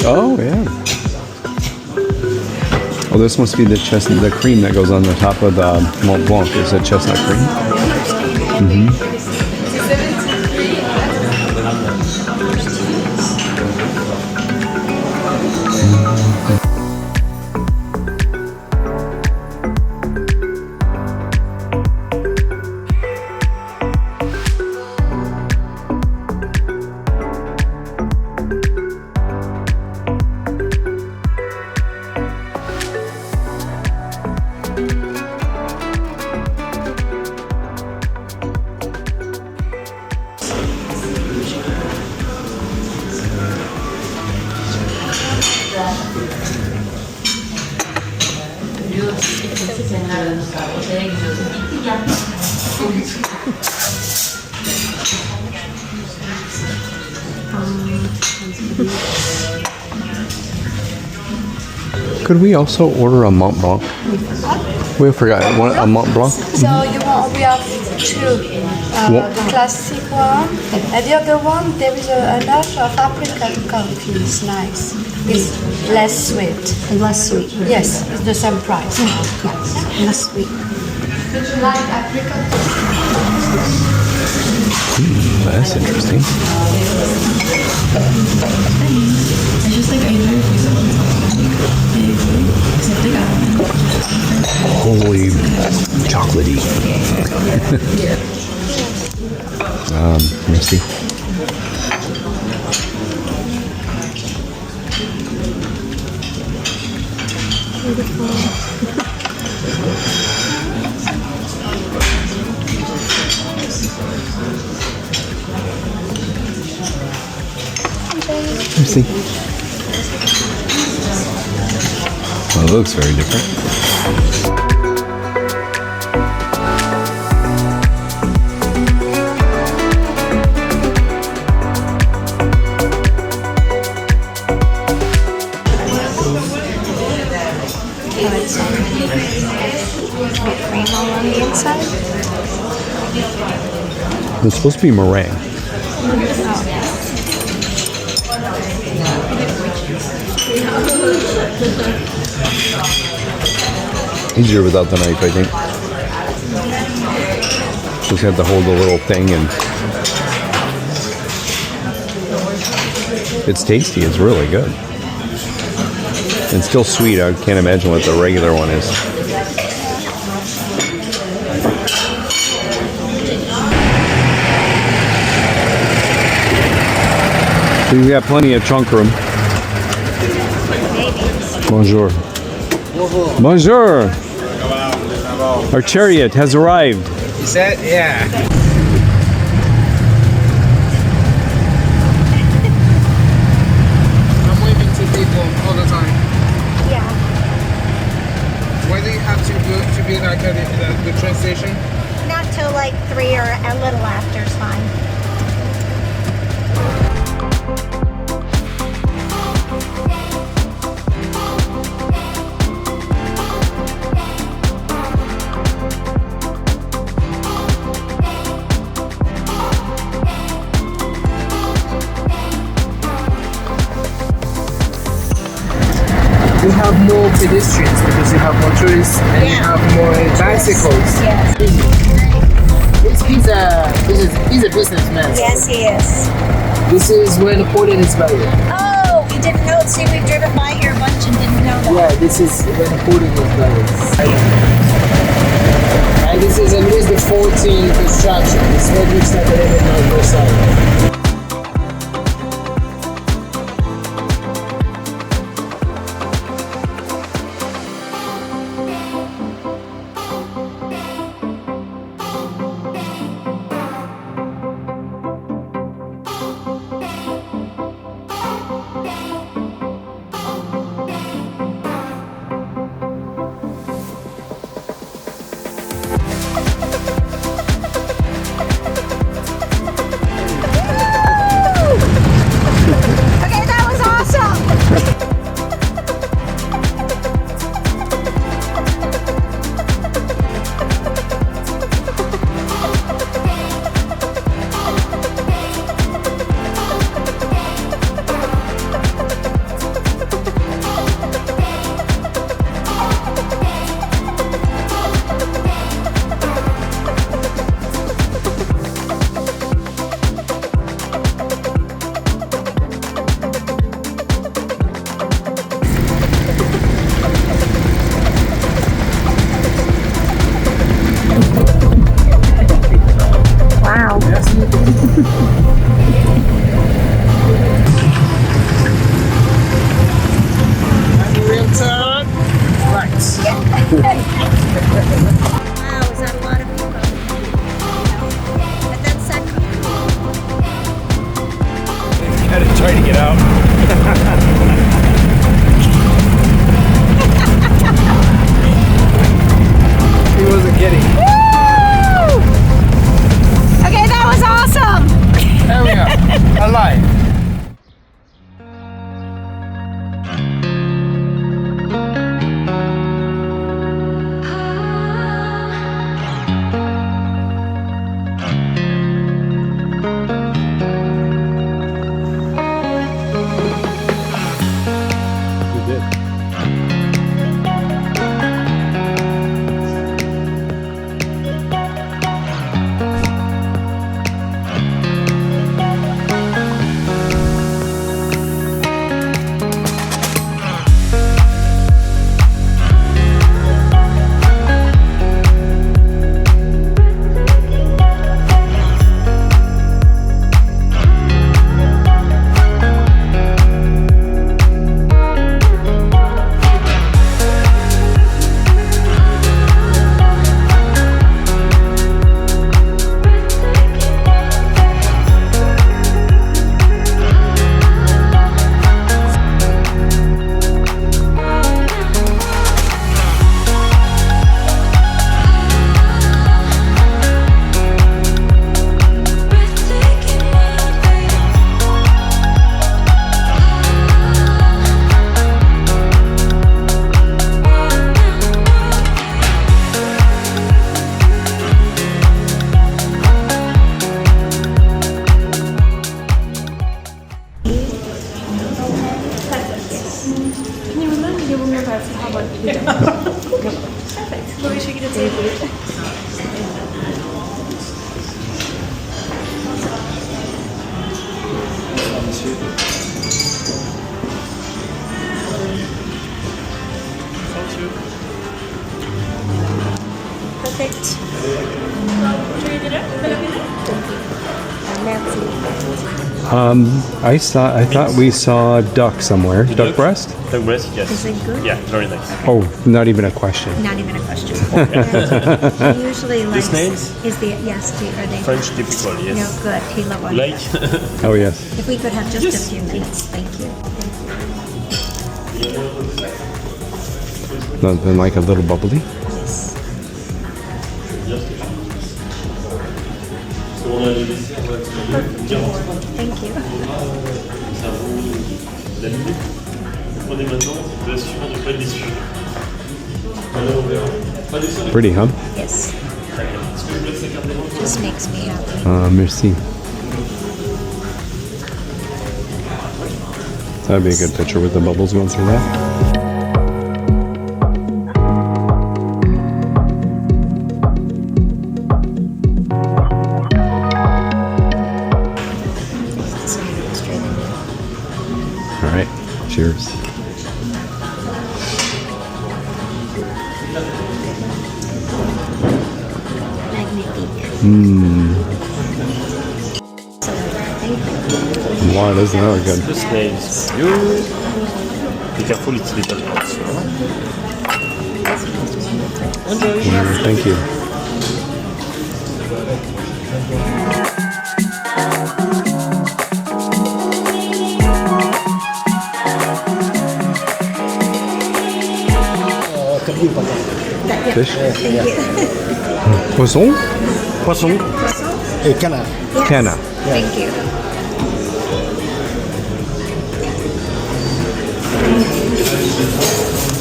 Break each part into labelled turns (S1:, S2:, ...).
S1: Oh, yeah. Oh, this must be the chestnut, the cream that goes on the top of the Mont Blanc. Is it chestnut cream? Mm-hmm. Could we also order a Mont Blanc? We forgot a Mont Blanc.
S2: So you want? We have two. The classic one, and the other one there is a dash of apricot coffee. It's nice. It's less sweet.
S3: Less sweet.
S2: Yes, it's the same price.
S3: Yes, less sweet.
S2: Would you like apricot?
S1: That's interesting.
S3: It's just like
S1: Holy chocolatey. Let me see. Let me see. Well, it looks very different.
S2: Cream all on the inside.
S1: It's supposed to be meringue. Easier without the knife, I think. Just have to hold the little thing, and it's tasty. It's really good. And still sweet. I can't imagine what the regular one is. We got plenty of trunk room. Bonjour. Bonjour. Our chariot has arrived.
S4: Is that? Yeah. I'm waving to people all the time.
S2: Yeah.
S4: When do you have to go to be like at the train station?
S5: Not till like 3 or a little after is fine.
S4: You have more pedestrians because you have more tourists and you have more bicycles.
S5: Yes.
S4: He's a businessman.
S5: Yes, he is.
S4: This is where Napoleon is buried.
S5: Oh, we didn't know. See, we've driven by here a bunch and didn't know that.
S4: Yeah, this is where Napoleon is buried. And this is at least the 14th construction. This is what we started in Versailles.
S2: Perfect.
S1: I thought we saw duck somewhere. Duck breast?
S6: Duck breast, yes.
S3: Is it good?
S6: Yeah, very nice.
S1: Oh, not even a question.
S3: Not even a question. He usually likes.
S6: nails?
S3: Is the yes? Are they
S6: French typical,
S3: No,
S6: yes.
S3: good. He loves one.
S6: Like,
S1: Oh yes.
S3: If we could have just a few minutes, thank you.
S1: Nothing like a little bubbly.
S3: Yes. Thank you.
S6: prenez maintenant, vous assurez de ne pas être déçu.
S1: Pretty, huh?
S3: Yes. Just makes me happy.
S1: Merci. That'd be a good picture with the bubbles going through that. All right, cheers.
S3: Magnifique.
S1: Wow, doesn't that look good?
S6: The snails. You. Be careful, it's little hot.
S1: Thank you. Fish? Poisson?
S7: Poisson et canard.
S1: Canna.
S3: Thank you.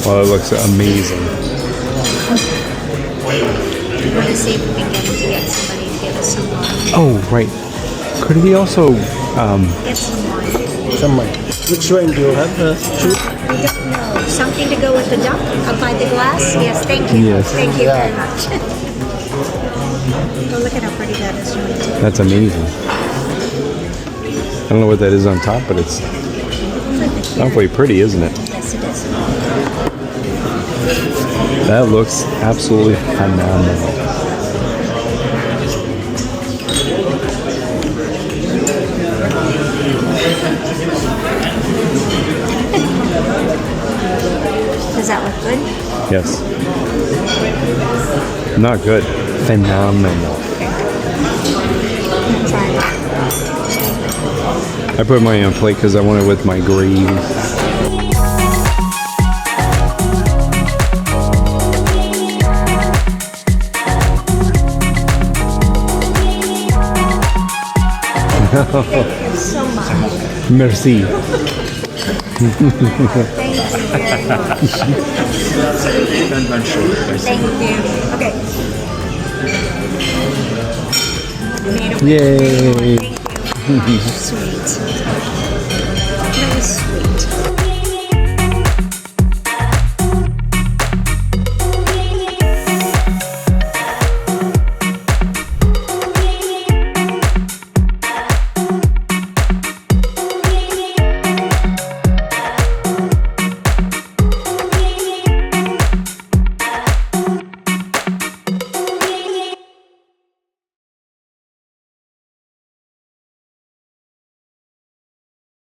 S1: Well, it looks amazing.
S3: We want to see if we can get somebody to give us some wine.
S1: Oh, right. Could we also,
S3: Get some wine.
S7: Some wine. Which wine do you have? Choose.
S3: We don't know. Something to go with the duck up by the glass? Yes, thank you.
S1: Yes.
S3: Thank you
S7: Yeah.
S3: very much. Oh, look at how pretty that is. Julie.
S1: that's amazing. I don't know what that is on top, but it's awfully pretty, isn't it?
S3: Yes, it is.
S1: That looks absolutely phenomenal.
S3: Does that look good?
S1: Yes. Not good. Phenomenal.
S3: Try it.
S1: I put mine on a plate because I want it with my gravy.
S3: So much.
S1: Merci.
S3: Thank you. Thank you. Okay. Made a
S1: Yay.
S3: Thank you. Sweet. That was sweet.